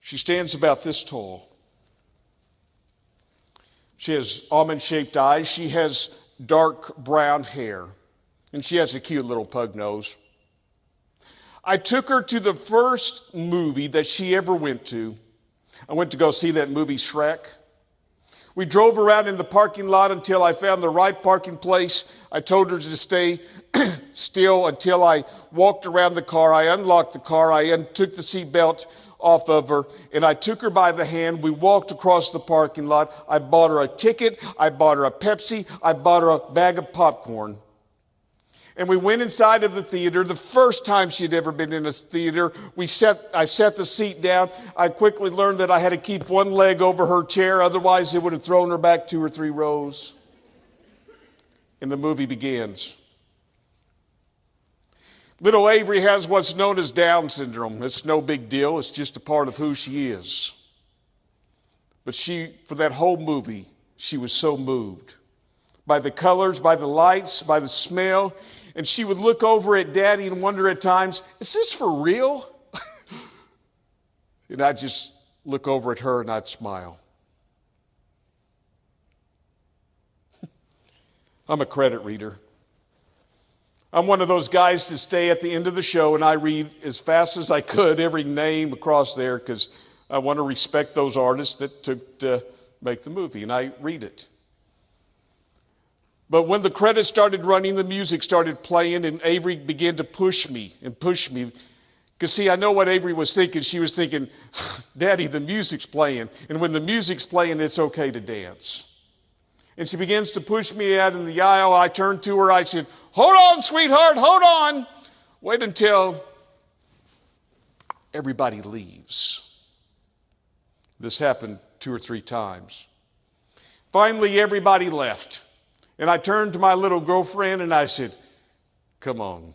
She stands about this tall. She has almond-shaped eyes. She has dark brown hair. And she has a cute little pug nose. I took her to the first movie that she ever went to. I went to go see that movie, Shrek. We drove around in the parking lot until I found the right parking place. I told her to stay still until I walked around the car. I unlocked the car. I took the seatbelt off of her, and I took her by the hand. We walked across the parking lot. I bought her a ticket. I bought her a Pepsi. I bought her a bag of popcorn. And we went inside of the theater. The first time she'd ever been in a theater, I set the seat down. I quickly learned that I had to keep one leg over her chair, otherwise it would have thrown her back 2 or 3 rows. And the movie begins. Little Avery has what's known as Down syndrome. It's no big deal. It's just a part of who she is. But for that whole movie, she was so moved by the colors, by the lights, by the smell. And she would look over at Daddy and wonder at times, is this for real? And I'd just look over at her and I'd smile. I'm a credit reader. I'm one of those guys to stay at the end of the show and I read as fast as I could every name across there because I want to respect those artists that took to make the movie, and I read it. But when the credits started running, the music started playing, and Avery began to push me. Because, see, I know what Avery was thinking. She was thinking, Daddy, the music's playing. And when the music's playing, it's okay to dance. And she begins to push me out in the aisle. I turned to her. I said, hold on, sweetheart, hold on. Wait until everybody leaves. This happened 2 or 3 times. Finally, everybody left. And I turned to my little girlfriend and I said, come on.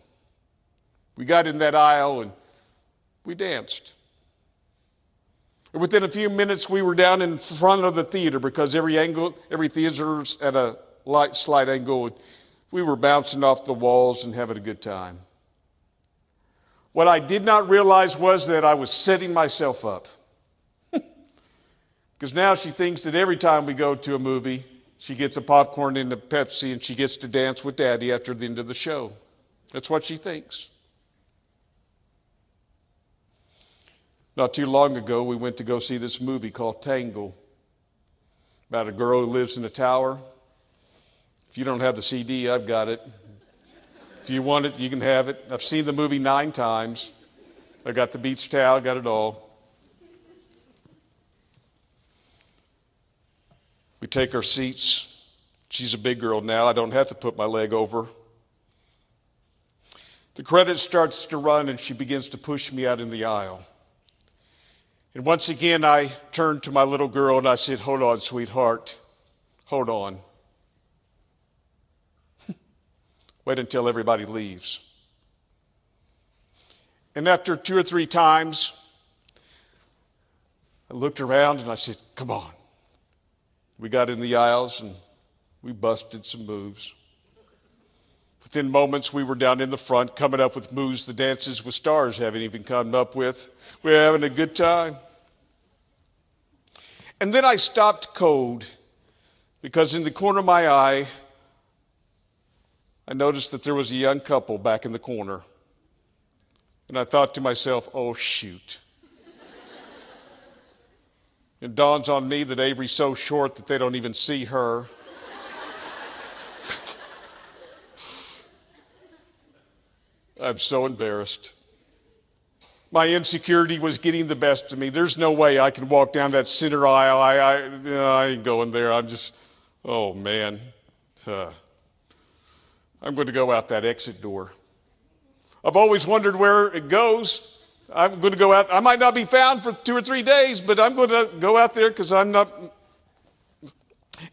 We got in that aisle and we danced. And within a few minutes, we were down in front of the theater because every theater's at a slight angle. We were bouncing off the walls and having a good time. What I did not realize was that I was setting myself up. Because now she thinks that every time we go to a movie, she gets a popcorn and a Pepsi, and she gets to dance with Daddy after the end of the show. That's what she thinks. Not too long ago, we went to go see this movie called Tangle, about a girl who lives in a tower. If you don't have the CD, I've got it. If you want it, you can have it. I've seen the movie 9 times. I got the beach towel, got it all. We take our seats. She's a big girl now. I don't have to put my leg over. The credit starts to run and she begins to push me out in the aisle. And once again, I turned to my little girl and I said, hold on, sweetheart. Hold on. Wait until everybody leaves. And after 2 or 3 times, I looked around and I said, come on. We got in the aisles and we busted some moves. Within moments, we were down in the front coming up with moves the Dances with Stars haven't even come up with. We're having a good time. And then I stopped cold because in the corner of my eye, I noticed that there was a young couple back in the corner. And I thought to myself, oh, shoot. It dawns on me that Avery's so short that they don't even see her. I'm so embarrassed. My insecurity was getting the best of me. There's no way I can walk down that center aisle. I ain't going there. Oh man. I'm going to go out that exit door. I've always wondered where it goes. I'm going to go out. I might not be found for 2 or 3 days, but I'm going to go out there because I'm not.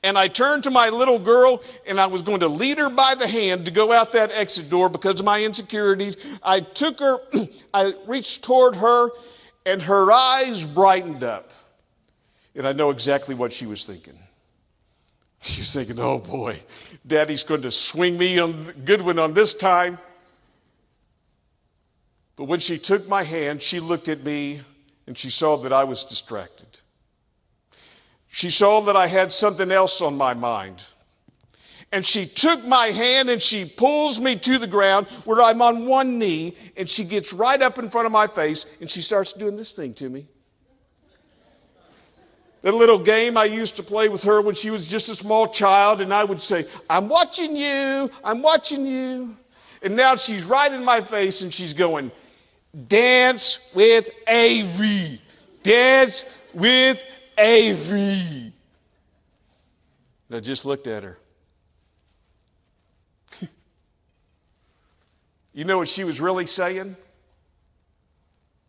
And I turned to my little girl and I was going to lead her by the hand to go out that exit door because of my insecurities. I took her, I reached toward her and her eyes brightened up. And I know exactly what she was thinking. She was thinking, oh boy, Daddy's going to swing me on the good one on this time. But when she took my hand, she looked at me and she saw that I was distracted. She saw that I had something else on my mind. And she took my hand and she pulls me to the ground where I'm on one knee, and she gets right up in front of my face and she starts doing this thing to me. That little game I used to play with her when she was just a small child, and I would say, I'm watching you, I'm watching you. And now she's right in my face and she's going, dance with Avery, dance with Avery. And I just looked at her. You know what she was really saying?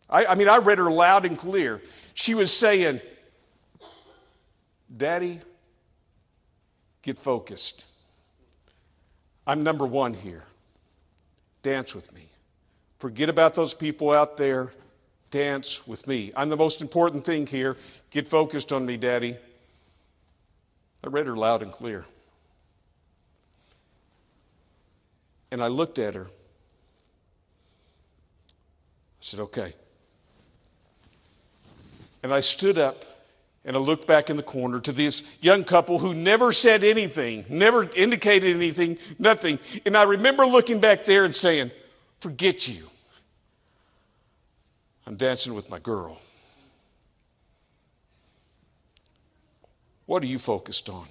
I read her loud and clear. She was saying, Daddy, get focused. I'm number one here. Dance with me. Forget about those people out there. Dance with me. I'm the most important thing here. Get focused on me, Daddy. I read her loud and clear. And I looked at her. I said, okay. And I stood up and I looked back in the corner to this young couple who never said anything, never indicated anything, nothing. And I remember looking back there and saying, forget you. I'm dancing with my girl. What are you focused on?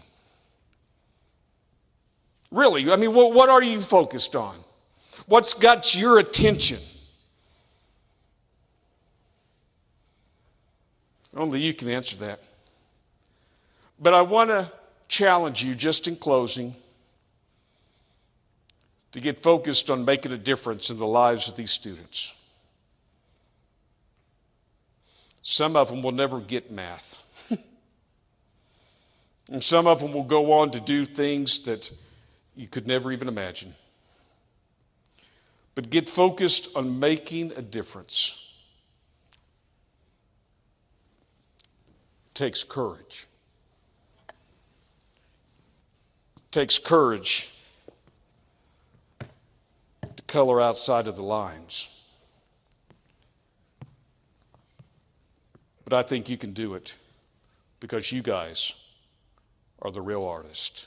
Really, what are you focused on? What's got your attention? Only you can answer that. But I want to challenge you, just in closing, to get focused on making a difference in the lives of these students. Some of them will never get math. And some of them will go on to do things that you could never even imagine. But get focused on making a difference. It takes courage. It takes courage to color outside of the lines. But I think you can do it because you guys are the real artist.